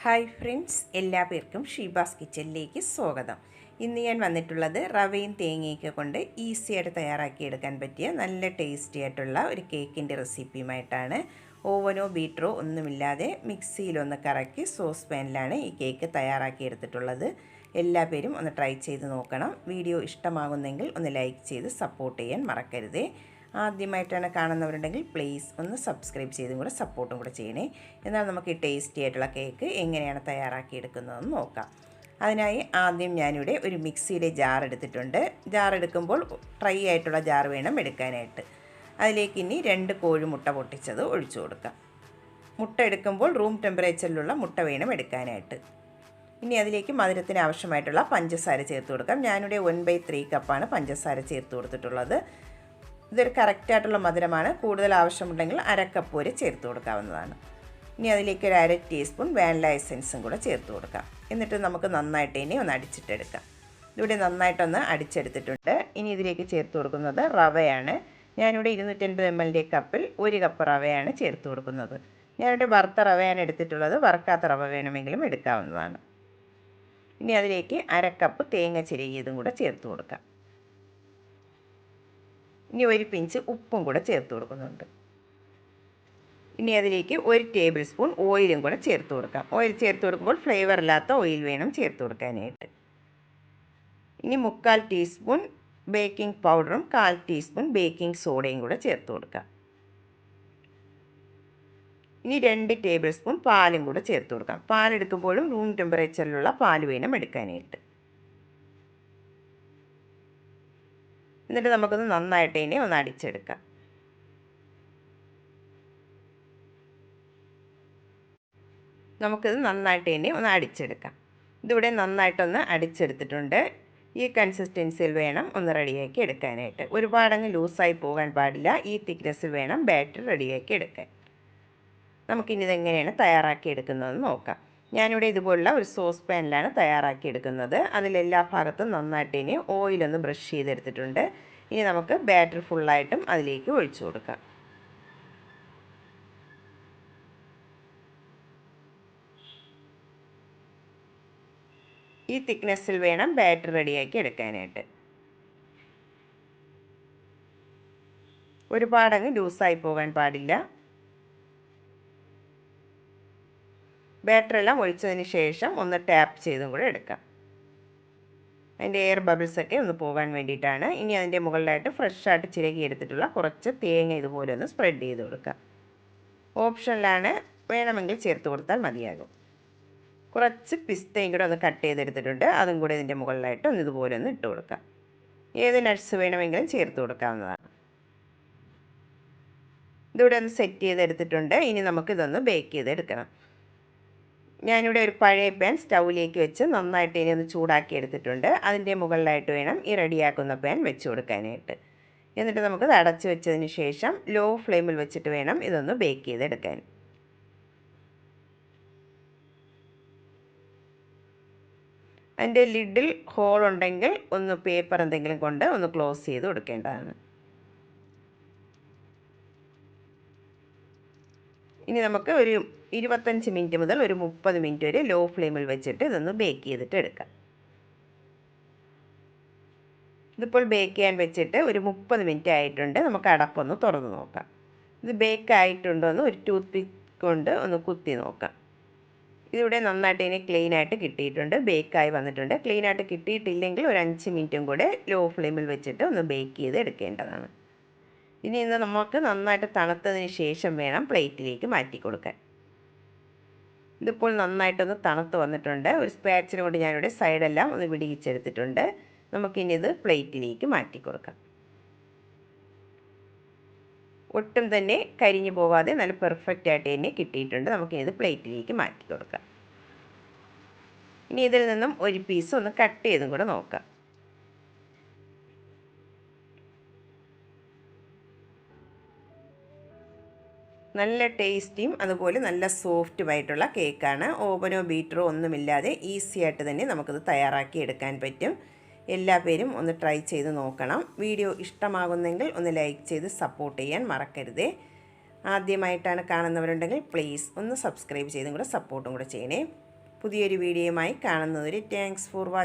Hi friends, എല്ലാ പേർക്കും ഷീബാസ് കിച്ചണിലേക്ക് സ്വാഗതം. ഇന്ന് ഞാൻ വന്നിട്ടുള്ളത് റവയും തേങ്ങയൊക്കെ കൊണ്ട് ഈസിയായിട്ട് തയ്യാറാക്കിയെടുക്കാൻ പറ്റിയ നല്ല ടേസ്റ്റി ആയിട്ടുള്ള ഒരു കേക്കിൻ്റെ റെസിപ്പിയുമായിട്ടാണ്. ഓവനോ ബീറ്ററോ ഒന്നുമില്ലാതെ മിക്സിയിലൊന്ന് കറക്കി സോസ് പാനിലാണ് ഈ കേക്ക് തയ്യാറാക്കിയെടുത്തിട്ടുള്ളത്. എല്ലാ പേരും ഒന്ന് ട്രൈ ചെയ്ത് നോക്കണം. വീഡിയോ ഇഷ്ടമാകുന്നെങ്കിൽ ഒന്ന് ലൈക്ക് ചെയ്ത് സപ്പോർട്ട് ചെയ്യാൻ മറക്കരുതേ. ആദ്യമായിട്ടാണ് കാണുന്നവരുണ്ടെങ്കിൽ പ്ലീസ് ഒന്ന് സബ്സ്ക്രൈബ് ചെയ്തും കൂടെ സപ്പോർട്ടും കൂടെ ചെയ്യണേ. എന്നാൽ നമുക്ക് ഈ ടേസ്റ്റി ആയിട്ടുള്ള കേക്ക് എങ്ങനെയാണ് തയ്യാറാക്കിയെടുക്കുന്നതെന്ന് നോക്കാം. അതിനായി ആദ്യം ഞാനിവിടെ ഒരു മിക്സിയുടെ ജാർ എടുത്തിട്ടുണ്ട്. ജാർ എടുക്കുമ്പോൾ ഡ്രൈ ആയിട്ടുള്ള ജാർ വേണം എടുക്കാനായിട്ട്. അതിലേക്ക് ഇനി 2 കോഴിമുട്ട പൊട്ടിച്ചത് ഒഴിച്ചു കൊടുക്കാം. മുട്ട എടുക്കുമ്പോൾ റൂം ടെമ്പറേച്ചറിലുള്ള മുട്ട വേണം എടുക്കാനായിട്ട്. ഇനി അതിലേക്ക് മധുരത്തിന് ആവശ്യമായിട്ടുള്ള പഞ്ചസാര ചേർത്ത് കൊടുക്കാം. ഞാനിവിടെ 1/3 കപ്പാണ് പഞ്ചസാര ചേർത്ത് കൊടുത്തിട്ടുള്ളത്. ഇതൊരു കറക്റ്റായിട്ടുള്ള മധുരമാണ്. കൂടുതൽ ആവശ്യമുണ്ടെങ്കിൽ അരക്കപ്പ് വരെ ചേർത്ത് കൊടുക്കാവുന്നതാണ്. ഇനി അതിലേക്ക് ഒരു 1/2 ടീസ്പൂൺ വാനില എസൻസും കൂടെ ചേർത്ത് കൊടുക്കാം. എന്നിട്ട് നമുക്ക് നന്നായിട്ട് ഇനി ഒന്ന് അടിച്ചിട്ടെടുക്കാം. ഇവിടെ നന്നായിട്ടൊന്ന് അടിച്ചെടുത്തിട്ടുണ്ട്. ഇനി ഇതിലേക്ക് ചേർത്ത് കൊടുക്കുന്നത് റവയാണ്. ഞാനിവിടെ 250 ml കപ്പിൽ 1 കപ്പ് റവയാണ് ചേർത്ത് കൊടുക്കുന്നത്. ഞാനിവിടെ വറുത്ത റവയാണ് എടുത്തിട്ടുള്ളത്. വറുക്കാത്ത റവ വേണമെങ്കിലും എടുക്കാവുന്നതാണ്. ഇനി അതിലേക്ക് 1/2 കപ്പ് തേങ്ങ ചിരകിയതും കൂടെ ചേർത്ത് കൊടുക്കാം. ഇനി 1 പിഞ്ച് ഉപ്പും കൂടെ ചേർത്ത് കൊടുക്കുന്നുണ്ട്. ഇനി അതിലേക്ക് 1 ടേബിൾ സ്പൂൺ ഓയിലും കൂടെ ചേർത്ത് കൊടുക്കാം. ഓയിൽ ചേർത്ത് കൊടുക്കുമ്പോൾ ഫ്ലേവർ ഇല്ലാത്ത ഓയിൽ വേണം ചേർത്ത് കൊടുക്കാനായിട്ട്. ഇനി 1/4 ടീസ്പൂൺ ബേക്കിംഗ് പൗഡറും 1/4 ടീസ്പൂൺ ബേക്കിംഗ് സോഡയും കൂടെ ചേർത്ത് കൊടുക്കാം. ഇനി 2 ടേബിൾ സ്പൂൺ പാലും കൂടെ ചേർത്ത് കൊടുക്കാം. പാലെടുക്കുമ്പോഴും റൂം ടെമ്പറേച്ചറിലുള്ള പാൽ വേണം എടുക്കാനായിട്ട്. എന്നിട്ട് നമുക്കൊന്ന് നന്നായിട്ട് ഇനി ഒന്ന് അടിച്ചെടുക്കാം. നമുക്കിത് നന്നായിട്ട് ഇനി ഒന്ന് അടിച്ചെടുക്കാം. ഇതിവിടെ നന്നായിട്ടൊന്ന് അടിച്ചെടുത്തിട്ടുണ്ട്. ഈ കൺസിസ്റ്റൻസിയിൽ വേണം ഒന്ന് റെഡിയാക്കി എടുക്കാനായിട്ട്. ഒരുപാടങ്ങ് ലൂസായി പോകാൻ പാടില്ല. ഈ തിക്നെസ്സിൽ വേണം ബാറ്റർ റെഡിയാക്കി എടുക്കാൻ. നമുക്കിനി ഇതെങ്ങനെയാണ് തയ്യാറാക്കി എടുക്കുന്നതെന്ന് നോക്കാം. ഞാനിവിടെ ഇതുപോലുള്ള ഒരു സോസ് പാനിലാണ് തയ്യാറാക്കി എടുക്കുന്നത്. അതിലെല്ലാ ഭാഗത്തും നന്നായിട്ട് ഇനി ഓയിലൊന്ന് ബ്രഷ് ചെയ്തെടുത്തിട്ടുണ്ട്. ഇനി നമുക്ക് ബാറ്റർ ഫുള്ളായിട്ടും അതിലേക്ക് ഒഴിച്ചു കൊടുക്കാം. ഈ തിക്നെസ്സിൽ വേണം ബാറ്റർ റെഡിയാക്കി എടുക്കാനായിട്ട്. ഒരുപാടങ്ങ് ലൂസായി പോകാൻ പാടില്ല. ബാറ്ററെല്ലാം ഒഴിച്ചതിന് ശേഷം ഒന്ന് ടാപ്പ് ചെയ്തും കൂടെ എടുക്കാം. അതിൻ്റെ എയർ ബബിൾസൊക്കെ ഒന്ന് പോകാൻ വേണ്ടിയിട്ടാണ്. ഇനി അതിൻ്റെ മുകളിലായിട്ട് ഫ്രഷായിട്ട് ചിരകി എടുത്തിട്ടുള്ള കുറച്ച് തേങ്ങ ഇതുപോലെ ഒന്ന് സ്പ്രെഡ് ചെയ്ത് കൊടുക്കാം. ഓപ്ഷനിലാണ്, വേണമെങ്കിൽ ചേർത്ത് കൊടുത്താൽ മതിയാകും. കുറച്ച് പിസ്തയും കൂടെ ഒന്ന് കട്ട് ചെയ്തെടുത്തിട്ടുണ്ട്. അതും കൂടെ ഇതിൻ്റെ മുകളിലായിട്ട് ഒന്ന് ഇതുപോലെ ഒന്ന് ഇട്ട് കൊടുക്കാം. ഏത് നട്ട്സ് വേണമെങ്കിലും ചേർത്ത് കൊടുക്കാവുന്നതാണ്. ഇതിവിടെ ഒന്ന് സെറ്റ് ചെയ്തെടുത്തിട്ടുണ്ട്. ഇനി നമുക്കിതൊന്ന് ബേക്ക് ചെയ്തെടുക്കണം. ഞാനിവിടെ ഒരു പഴയ പാൻ സ്റ്റൗവിലേക്ക് വെച്ച് നന്നായിട്ട് ഇനി ഒന്ന് ചൂടാക്കി എടുത്തിട്ടുണ്ട്. അതിൻ്റെ മുകളിലായിട്ട് വേണം ഈ റെഡിയാക്കുന്ന പാൻ വെച്ച് കൊടുക്കാനായിട്ട്. എന്നിട്ട് നമുക്കത് അടച്ച് വെച്ചതിന് ശേഷം ലോ ഫ്ലെയിമിൽ വെച്ചിട്ട് വേണം ഇതൊന്ന് ബേക്ക് ചെയ്തെടുക്കാൻ. അതിൻ്റെ ലിഡിൽ ഹോൾ ഉണ്ടെങ്കിൽ ഒന്ന് പേപ്പർ എന്തെങ്കിലും കൊണ്ട് ഒന്ന് ക്ലോസ് ചെയ്ത് കൊടുക്കേണ്ടതാണ്. ഇനി നമുക്ക് ഒരു 25 മിനിറ്റ് മുതൽ ഒരു 30 മിനിറ്റ് വരെ ലോ ഫ്ലെയിമിൽ വെച്ചിട്ട് ഇതൊന്ന് ബേക്ക് ചെയ്തിട്ട് എടുക്കാം. ഇതിപ്പോൾ ബേക്ക് ചെയ്യാൻ വെച്ചിട്ട് ഒരു 30 മിനിറ്റ് ആയിട്ടുണ്ട്. നമുക്ക് അടപ്പൊന്ന് തുറന്ന് നോക്കാം. ഇത് ബേക്ക് ആയിട്ടുണ്ടോ എന്ന് ഒരു ടൂത്ത് പിക്ക് കൊണ്ട് ഒന്ന് കുത്തി നോക്കാം. ഇതിവിടെ നന്നായിട്ട് ഇനി ക്ലീനായിട്ട് കിട്ടിയിട്ടുണ്ട്. ബേക്കായി വന്നിട്ടുണ്ട്. ക്ലീനായിട്ട് കിട്ടിയിട്ടില്ലെങ്കിൽ ഒരു 5 മിനിറ്റും കൂടെ ലോ ഫ്ലെയിമിൽ വെച്ചിട്ട് ഒന്ന് ബേക്ക് ചെയ്ത് എടുക്കേണ്ടതാണ്. ഇനി ഇത് നമുക്ക് നന്നായിട്ട് തണുത്തതിന് ശേഷം വേണം പ്ലേറ്റിലേക്ക് മാറ്റി കൊടുക്കാൻ. ഇതിപ്പോൾ നന്നായിട്ടൊന്ന് തണുത്ത് വന്നിട്ടുണ്ട്. ഒരു സ്പാച്ചില കൊണ്ട് ഞാനിവിടെ സൈഡെല്ലാം ഒന്ന് വിടിയിച്ചെടുത്തിട്ടുണ്ട്. നമുക്കിനി ഇത് പ്ലേറ്റിലേക്ക് മാറ്റി കൊടുക്കാം. ഒട്ടും തന്നെ കരിഞ്ഞു പോകാതെ നല്ല പെർഫെക്റ്റ് ആയിട്ട് തന്നെ കിട്ടിയിട്ടുണ്ട്. നമുക്കിനി ഇത് പ്ലേറ്റിലേക്ക് മാറ്റി കൊടുക്കാം. ഇനി ഇതിൽ നിന്നും ഒരു പീസ് ഒന്ന് കട്ട് ചെയ്തും കൂടെ നോക്കാം. നല്ല ടേസ്റ്റിയും അതുപോലെ നല്ല സോഫ്റ്റുമായിട്ടുള്ള കേക്കാണ്. ഓവനോ ബീറ്ററോ ഒന്നുമില്ലാതെ ഈസി ആയിട്ട് തന്നെ നമുക്കിത് തയ്യാറാക്കി എടുക്കാൻ പറ്റും. എല്ലാ പേരും ഒന്ന് ട്രൈ ചെയ്ത് നോക്കണം. വീഡിയോ ഇഷ്ടമാകുന്നെങ്കിൽ ഒന്ന് ലൈക്ക് ചെയ്ത് സപ്പോർട്ട് ചെയ്യാൻ മറക്കരുതേ. ആദ്യമായിട്ടാണ് കാണുന്നവരുണ്ടെങ്കിൽ പ്ലീസ് ഒന്ന് സബ്സ്ക്രൈബ് ചെയ്തും കൂടെ സപ്പോർട്ടും കൂടെ ചെയ്യണേ. പുതിയൊരു വീഡിയോയുമായി കാണുന്നതുവരെ താങ്ക്സ് ഫോർ വാച്ചിങ്.